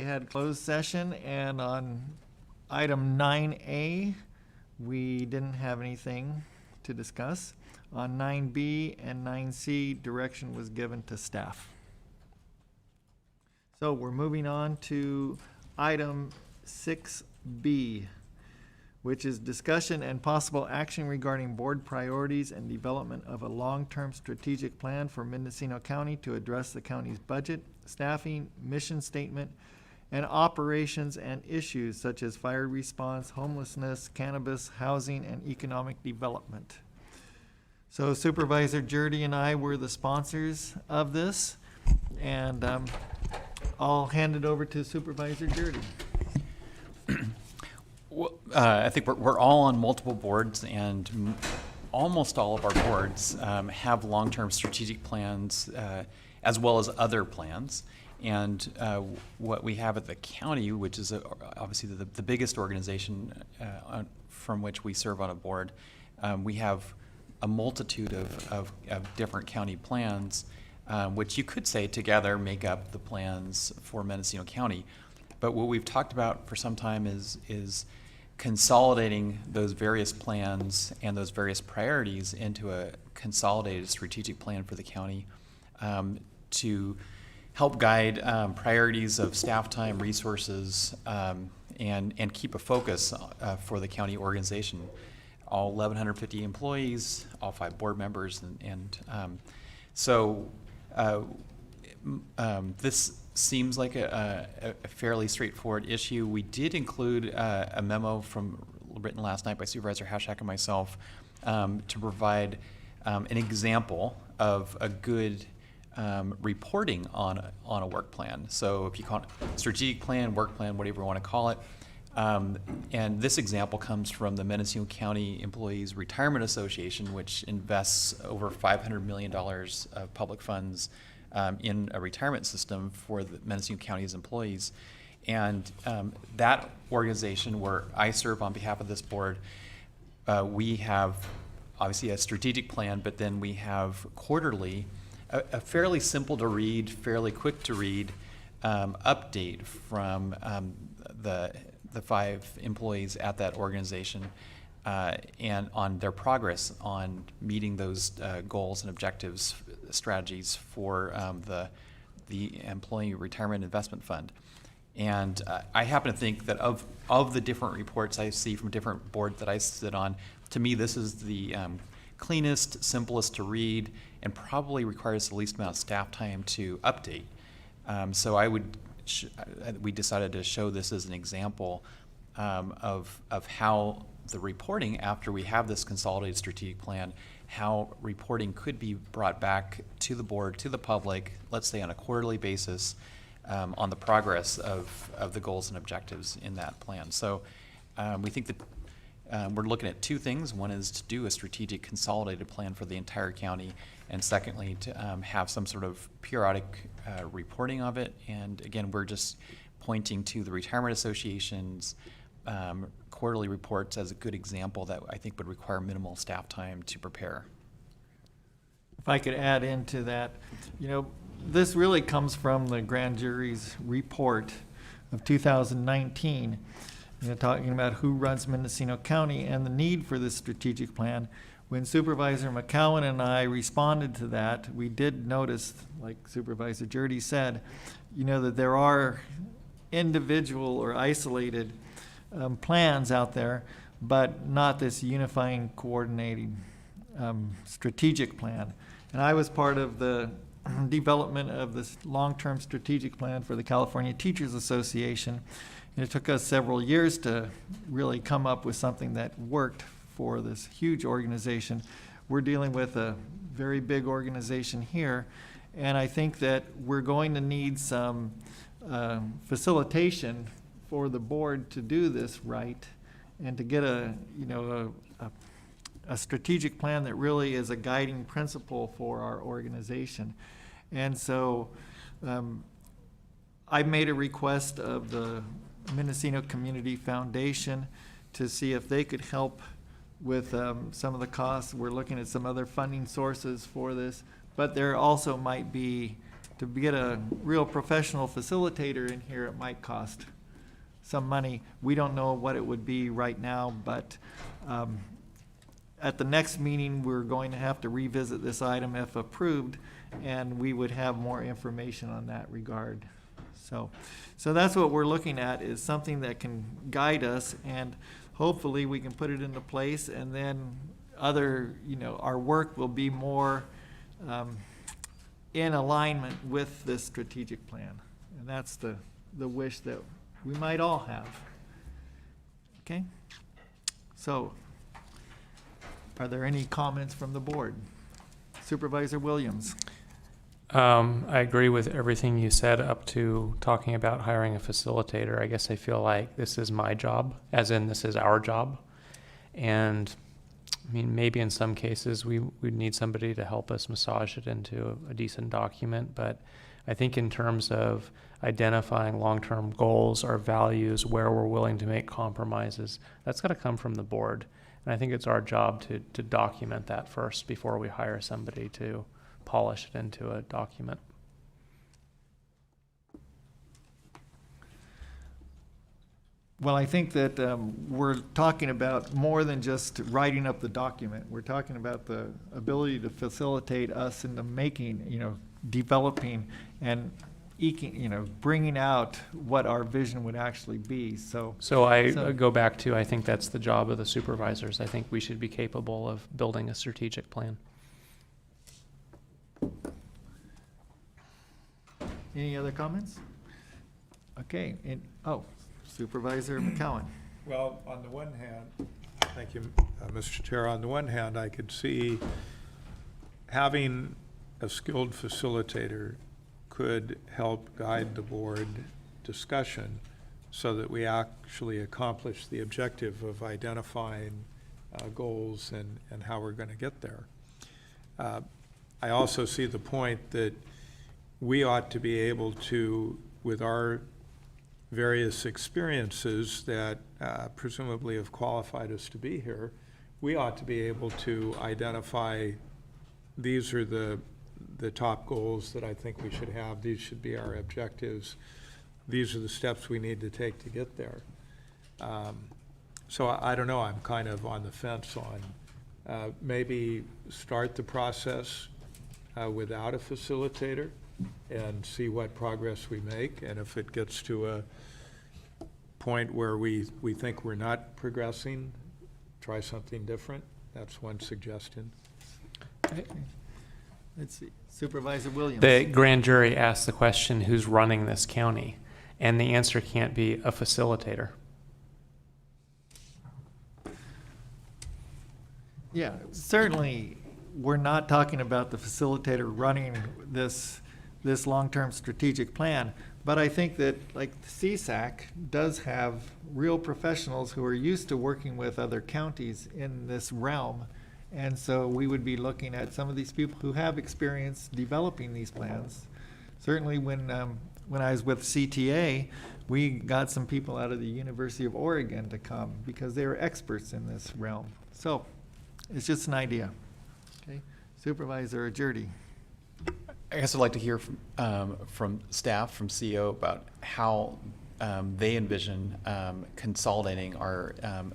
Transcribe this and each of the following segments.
We had closed session, and on item 9A, we didn't have anything to discuss. On 9B and 9C, direction was given to staff. So we're moving on to item 6B, which is discussion and possible action regarding board priorities and development of a long-term strategic plan for Mendocino County to address the county's budget, staffing, mission statement, and operations and issues such as fire response, homelessness, cannabis, housing, and economic development. So Supervisor Jurdy and I were the sponsors of this, and I'll hand it over to Supervisor Jurdy. Well, I think we're all on multiple boards, and almost all of our boards have long-term strategic plans as well as other plans. And what we have at the county, which is obviously the biggest organization from which we serve on a board, we have a multitude of different county plans, which you could say together make up the plans for Mendocino County. But what we've talked about for some time is consolidating those various plans and those various priorities into a consolidated strategic plan for the county to help guide priorities of staff time, resources, and keep a focus for the county organization. All 1,150 employees, all 5 board members, so this seems like a fairly straightforward issue. We did include a memo written last night by Supervisor Hashak and myself to provide an example of a good reporting on a work plan. So if you call it strategic plan, work plan, whatever you want to call it. And this example comes from the Mendocino County Employees Retirement Association, which invests over $500 million of public funds in a retirement system for the Mendocino County's employees. And that organization, where I serve on behalf of this board, we have obviously a strategic plan, but then we have quarterly a fairly simple to read, fairly quick to read update from the 5 employees at that organization and on their progress on meeting those goals and objectives, strategies for the Employee Retirement Investment Fund. And I happen to think that of the different reports I see from different boards that I sit on, to me this is the cleanest, simplest to read, and probably requires the least amount of staff time to update. So we decided to show this as an example of how the reporting, after we have this consolidated strategic plan, how reporting could be brought back to the board, to the public, let's say on a quarterly basis, on the progress of the goals and objectives in that plan. So we think that we're looking at 2 things. One is to do a strategic consolidated plan for the entire county, and secondly, to have some sort of periodic reporting of it. And again, we're just pointing to the Retirement Association's quarterly reports as a good example that I think would require minimal staff time to prepare. If I could add into that, this really comes from the grand jury's report of 2019, talking about who runs Mendocino County and the need for this strategic plan. When Supervisor McCowan and I responded to that, we did notice, like Supervisor Jurdy said, that there are individual or isolated plans out there, but not this unifying, coordinating strategic plan. And I was part of the development of this long-term strategic plan for the California Teachers Association. And it took us several years to really come up with something that worked for this huge organization. We're dealing with a very big organization here, and I think that we're going to need some facilitation for the board to do this right and to get a strategic plan that really is a guiding principle for our organization. And so I made a request of the Mendocino Community Foundation to see if they could help with some of the costs. We're looking at some other funding sources for this, but there also might be to get a real professional facilitator in here, it might cost some money. We don't know what it would be right now, but at the next meeting, we're going to have to revisit this item if approved, and we would have more information on that regard. So that's what we're looking at, is something that can guide us, and hopefully we can put it into place, and then our work will be more in alignment with this strategic plan. And that's the wish that we might all have. Okay? So, are there any comments from the board? Supervisor Williams? I agree with everything you said up to talking about hiring a facilitator. I guess I feel like this is my job, as in this is our job. And I mean, maybe in some cases we'd need somebody to help us massage it into a decent document. But I think in terms of identifying long-term goals or values, where we're willing to make compromises, that's got to come from the board. And I think it's our job to document that first before we hire somebody to polish it into a document. Well, I think that we're talking about more than just writing up the document. We're talking about the ability to facilitate us into making, developing and bringing out what our vision would actually be. So I go back to, I think that's the job of the supervisors. I think we should be capable of building a strategic plan. Any other comments? Okay, Supervisor McCowan. Well, on the one hand, thank you, Mr. Chair. On the one hand, I could see having a skilled facilitator could help guide the board discussion so that we actually accomplish the objective of identifying goals and how we're going to get there. I also see the point that we ought to be able to, with our various experiences that presumably have qualified us to be here, we ought to be able to identify these are the top goals that I think we should have. These should be our objectives. These are the steps we need to take to get there. So I don't know, I'm kind of on the fence on maybe start the process without a facilitator and see what progress we make. And if it gets to a point where we think we're not progressing, try something different. That's one suggestion. Okay. Let's see. Supervisor Williams. The grand jury asked the question, who's running this county? And the answer can't be a facilitator. Yeah, certainly we're not talking about the facilitator running this long-term strategic plan, but I think that like CSAC does have real professionals who are used to working with other counties in this realm. And so we would be looking at some of these people who have experience developing these plans. Certainly when I was with CTA, we got some people out of the University of Oregon to come because they are experts in this realm. So it's just an idea. Okay, Supervisor Ajurdi. I guess I'd like to hear from staff, from CEO, about how they envision consolidating our,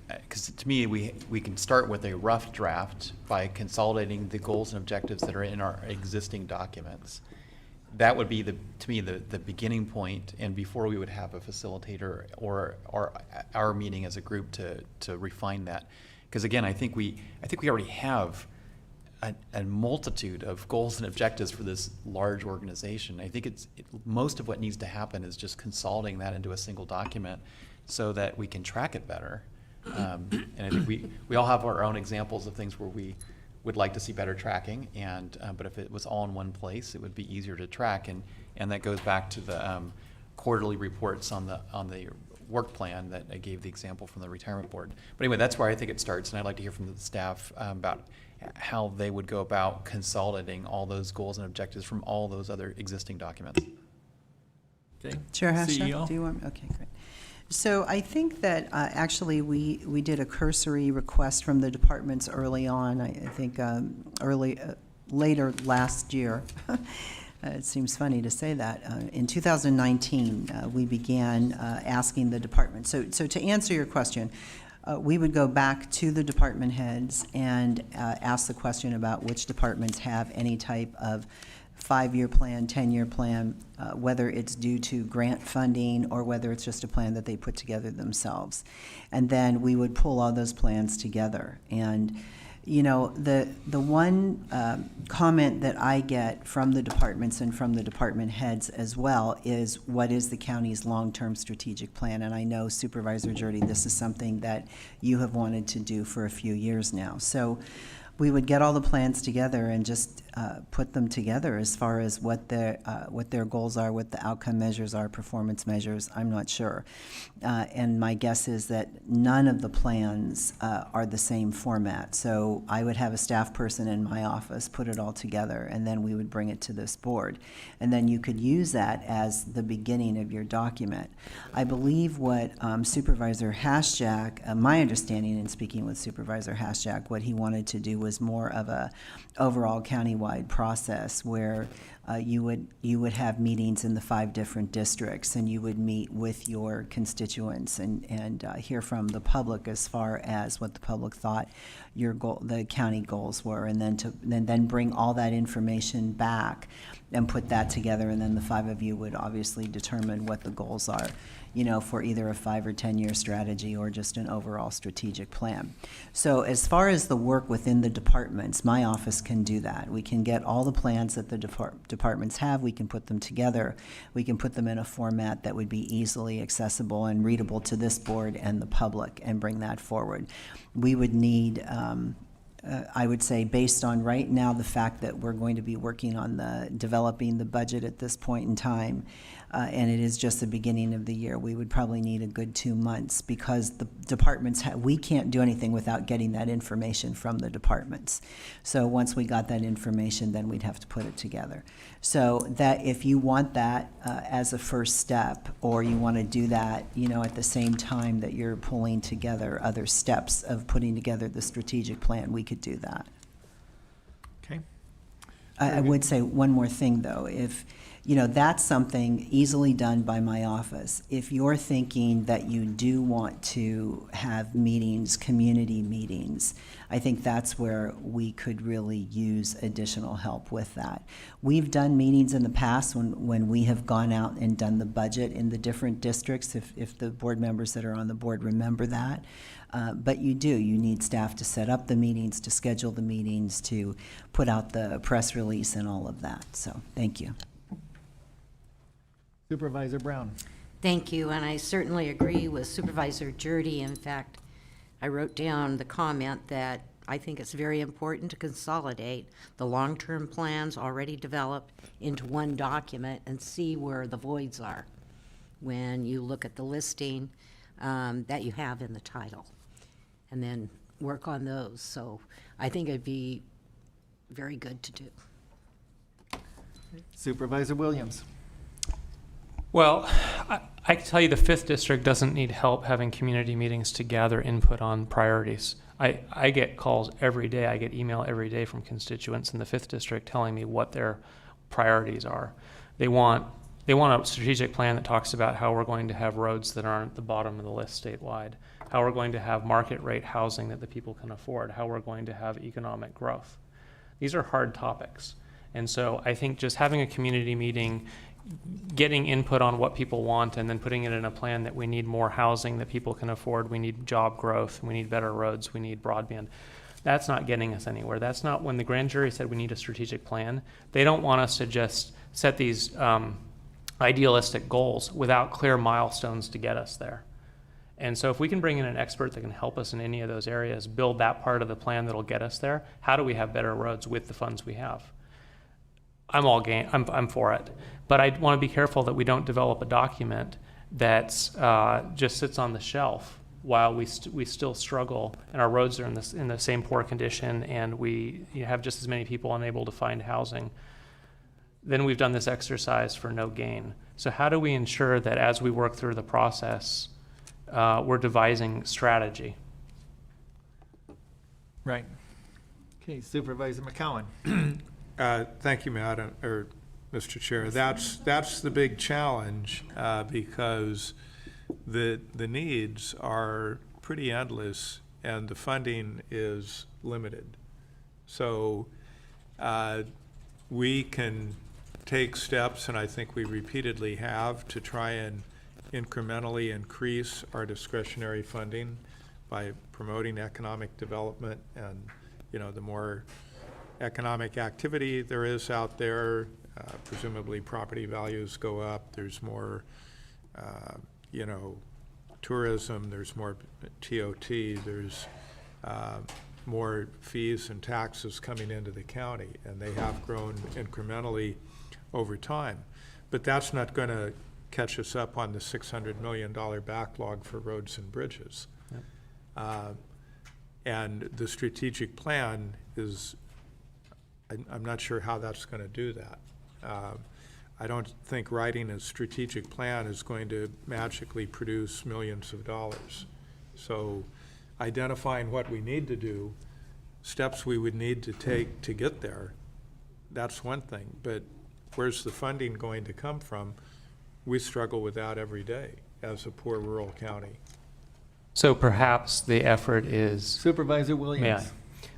because to me, we can start with a rough draft by consolidating the goals and objectives that are in our existing documents. That would be, to me, the beginning point, and before we would have a facilitator or our meeting as a group to refine that. Because again, I think we already have a multitude of goals and objectives for this large organization. I think most of what needs to happen is just consolidating that into a single document so that we can track it better. And I think we all have our own examples of things where we would like to see better tracking, but if it was all in one place, it would be easier to track. And that goes back to the quarterly reports on the work plan that I gave the example from the retirement board. But anyway, that's where I think it starts, and I'd like to hear from the staff about how they would go about consolidating all those goals and objectives from all those other existing documents. Okay. Chair Hashak, CEO. do you want? Okay, great. So I think that actually we did a cursory request from the departments early on. I think later last year. it seems funny to say that. In 2019, we began asking the department. So to answer your question, we would go back to the department heads and ask the question about which departments have any type of 5-year plan, 10-year plan, whether it's due to grant funding or whether it's just a plan that they put together themselves. And then we would pull all those plans together. And you know, the one comment that I get from the departments and from the department heads as well is, what is the county's long-term strategic plan? And I know Supervisor Jurdy, this is something that you have wanted to do for a few years now. So we would get all the plans together and just put them together as far as what their goals are, what the outcome measures are, performance measures. I'm not sure. And my guess is that none of the plans are the same format. So I would have a staff person in my office put it all together, and then we would bring it to this board. And then you could use that as the beginning of your document. I believe what Supervisor Hashjack, my understanding in speaking with Supervisor Hashjack, what he wanted to do was more of a overall countywide process where you would have meetings in the 5 different districts, and you would meet with your constituents and hear from the public as far as what the public thought the county goals were, and then bring all that information back and put that together, and then the 5 of you would obviously determine what the goals are, you know, for either a 5 or 10-year strategy or just an overall strategic plan. So as far as the work within the departments, my office can do that. We can get all the plans that the departments have, we can put them together, we can put them in a format that would be easily accessible and readable to this board and the public, and bring that forward. We would need, I would say, based on right now the fact that we're going to be working on developing the budget at this point in time, and it is just the beginning of the year, we would probably need a good 2 months, because the departments, we can't do anything without getting that information from the departments. So once we got that information, then we'd have to put it together. So that if you want that as a first step, or you want to do that, you know, at the same time that you're pulling together other steps of putting together the strategic plan, we could do that. Okay. I would say one more thing, though. If, you know, that's something easily done by my office. If you're thinking that you do want to have meetings, community meetings, I think that's where we could really use additional help with that. We've done meetings in the past when we have gone out and done the budget in the different districts, if the board members that are on the board remember that. But you need staff to set up the meetings, to schedule the meetings, to put out the press release and all of that. So thank you. Supervisor Brown. Thank you, and I certainly agree with Supervisor Jurdy. In fact, I wrote down the comment that I think it's very important to consolidate the long-term plans already developed into one document and see where the voids are when you look at the listing that you have in the title, and then work on those. So I think it'd be very good to do. Supervisor Williams. Well, I can tell you the 5th district doesn't need help having community meetings to gather input on priorities. I get calls every day, I get email every day from constituents in the 5th district telling me what their priorities are. They want a strategic plan that talks about how we're going to have roads that aren't at the bottom of the list statewide, how we're going to have market rate housing that the people can afford, how we're going to have economic growth. These are hard topics. And so I think just having a community meeting, getting input on what people want, and then putting it in a plan that we need more housing that people can afford, we need job growth, we need better roads, we need broadband. That's not getting us anywhere. That's not, when the grand jury said we need a strategic plan, they don't want us to just set these idealistic goals without clear milestones to get us there. And so if we can bring in an expert that can help us in any of those areas, build that part of the plan that'll get us there, how do we have better roads with the funds we have? I'm all game. I'm for it, but I want to be careful that we don't develop a document that's just sits on the shelf while we still struggle, and our roads are in the same poor condition, and we have just as many people unable to find housing. Then we've done this exercise for no gain. So how do we ensure that as we work through the process, we're devising strategy? Right. Okay, Supervisor McCowan. Thank you, Madam, or Mr. Chair. That's the big challenge, because the needs are pretty endless and the funding is limited. So we can take steps, and I think we repeatedly have, to try and incrementally increase our discretionary funding by promoting economic development. And, you know, the more economic activity there is out there, presumably property values go up, there's more, you know, tourism, there's more TOT, there's more fees and taxes coming into the county, and they have grown incrementally over time. But that's not going to catch us up on the $600 million backlog for roads and bridges. Yep. And the strategic plan is, I'm not sure how that's going to do that. I don't think writing a strategic plan is going to magically produce millions of dollars. So identifying what we need to do, steps we would need to take to get there, that's one thing. But where's the funding going to come from? We struggle with that every day as a poor rural county. So perhaps the effort is, Supervisor Williams. yeah,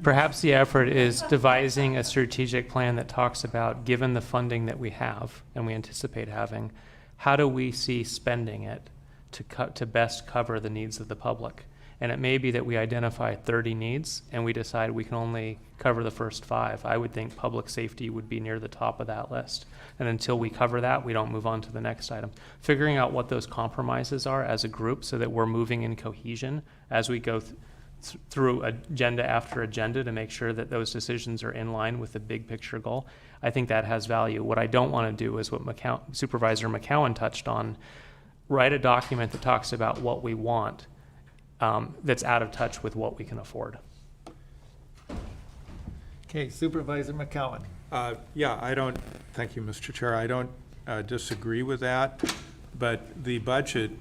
perhaps the effort is devising a strategic plan that talks about, given the funding that we have and we anticipate having, how do we see spending it to best cover the needs of the public? And it may be that we identify 30 needs and we decide we can only cover the first 5. I would think public safety would be near the top of that list. And until we cover that, we don't move on to the next item. Figuring out what those compromises are as a group so that we're moving in cohesion as we go through agenda after agenda to make sure that those decisions are in line with the big picture goal. I think that has value. What I don't want to do is what Supervisor McCowan touched on, write a document that talks about what we want, that's out of touch with what we can afford. Okay, Supervisor McCowan. Yeah, thank you, Mr. Chair. I don't disagree with that, but the budget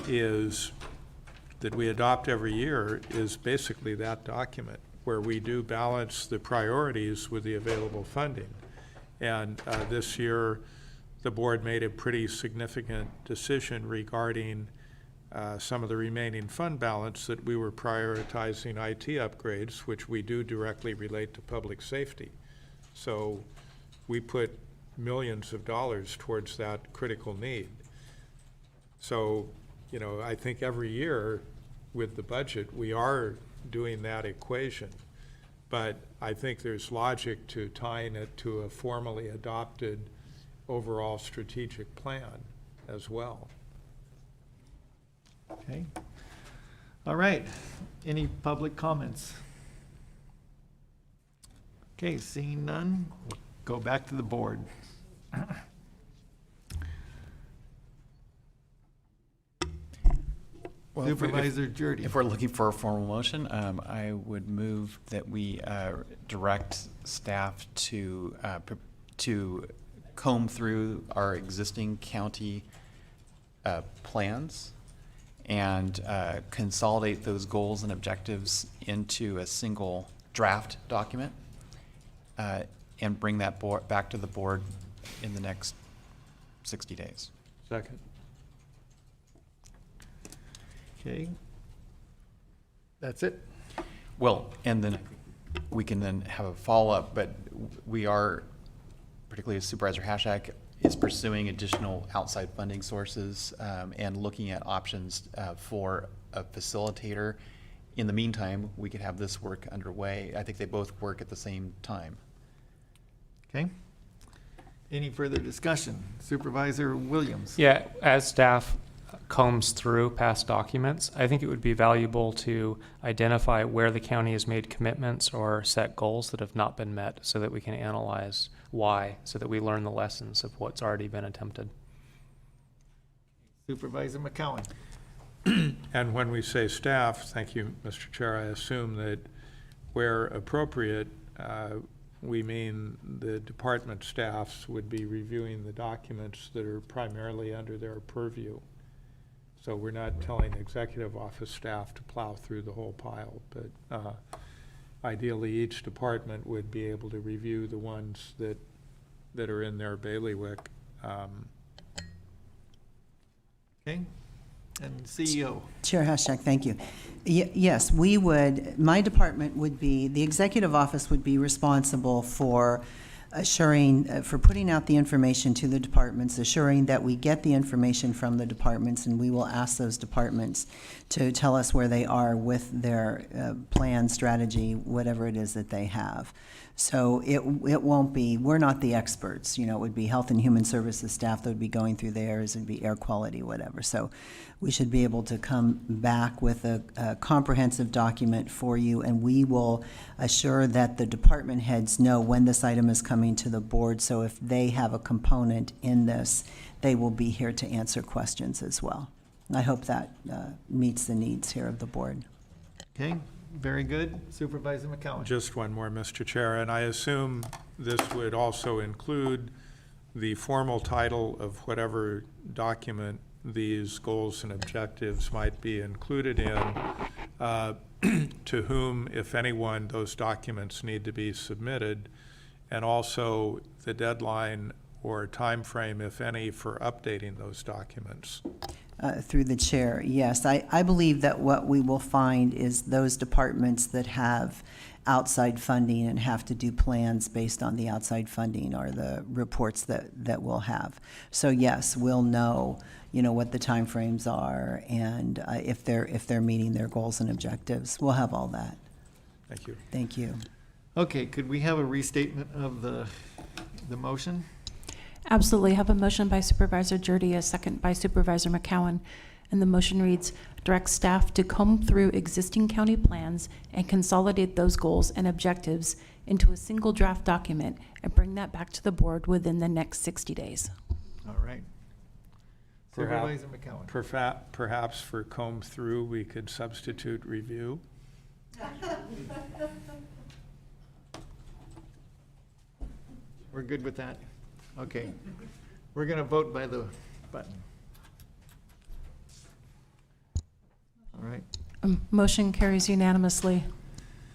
that we adopt every year is basically that document where we do balance the priorities with the available funding. And this year, the board made a pretty significant decision regarding some of the remaining fund balance that we were prioritizing IT upgrades, which we do directly relate to public safety. So we put millions of dollars towards that critical need. So, you know, I think every year with the budget, we are doing that equation. But I think there's logic to tying it to a formally adopted overall strategic plan as well. Okay. All right. Any public comments? Okay, seeing none, we'll go back to the board. Well, Supervisor Jordy. If we're looking for a formal motion, I would move that we direct staff to comb through our existing county plans and consolidate those goals and objectives into a single draft document and bring that back to the board in the next 60 days. Second. Okay. That's it? Well, and then we can then have a follow-up, but we are, particularly Supervisor Hashak, is pursuing additional outside funding sources and looking at options for a facilitator. In the meantime, we could have this work underway. I think they both work at the same time. Okay. Any further discussion? Supervisor Williams? Yeah, as staff combs through past documents, I think it would be valuable to identify where the county has made commitments or set goals that have not been met so that we can analyze why, so that we learn the lessons of what's already been attempted. Supervisor McCowan? And when we say staff, thank you, Mr. Chair, I assume that where appropriate, we mean the department staffs would be reviewing the documents that are primarily under their purview. So we're not telling executive office staff to plow through the whole pile, but ideally each department would be able to review the ones that that are in their bailiwick. Okay, and CEO. Chair Hashak, thank you. Yes, we would, my department would be, the executive office would be responsible for assuring, for putting out the information to the departments, assuring that we get the information from the departments, and we will ask those departments to tell us where they are with their plan, strategy, whatever it is that they have. So it won't be, we're not the experts, it would be Health and Human Services staff that would be going through theirs, it'd be air quality, whatever. So we should be able to come back with a comprehensive document for you, and we will assure that the department heads know when this item is coming to the board, so if they have a component in this, they will be here to answer questions as well. I hope that meets the needs here of the board. Okay, very good. Supervisor McCowan. Just one more, Mr. Chair, and I assume this would also include the formal title of whatever document these goals and objectives might be included in, to whom, if anyone, those documents need to be submitted, and also the deadline or time frame, if any, for updating those documents. Through the chair, yes. I believe that what we will find is those departments that have outside funding and have to do plans based on the outside funding are the reports that we'll have. So yes, we'll know, what the timeframes are, and if they're meeting their goals and objectives. We'll have all that. Thank you. Thank you. Okay, could we have a restatement of the motion? Absolutely. Have a motion by Supervisor Jordy, a second by Supervisor McCowan. And the motion reads, direct staff to comb through existing county plans and consolidate those goals and objectives into a single draft document and bring that back to the board within the next 60 days. All right. Supervisor McCowan. Perhaps for comb through, we could substitute review. We're good with that? Okay. We're going to vote by the button. All right. Motion carries unanimously.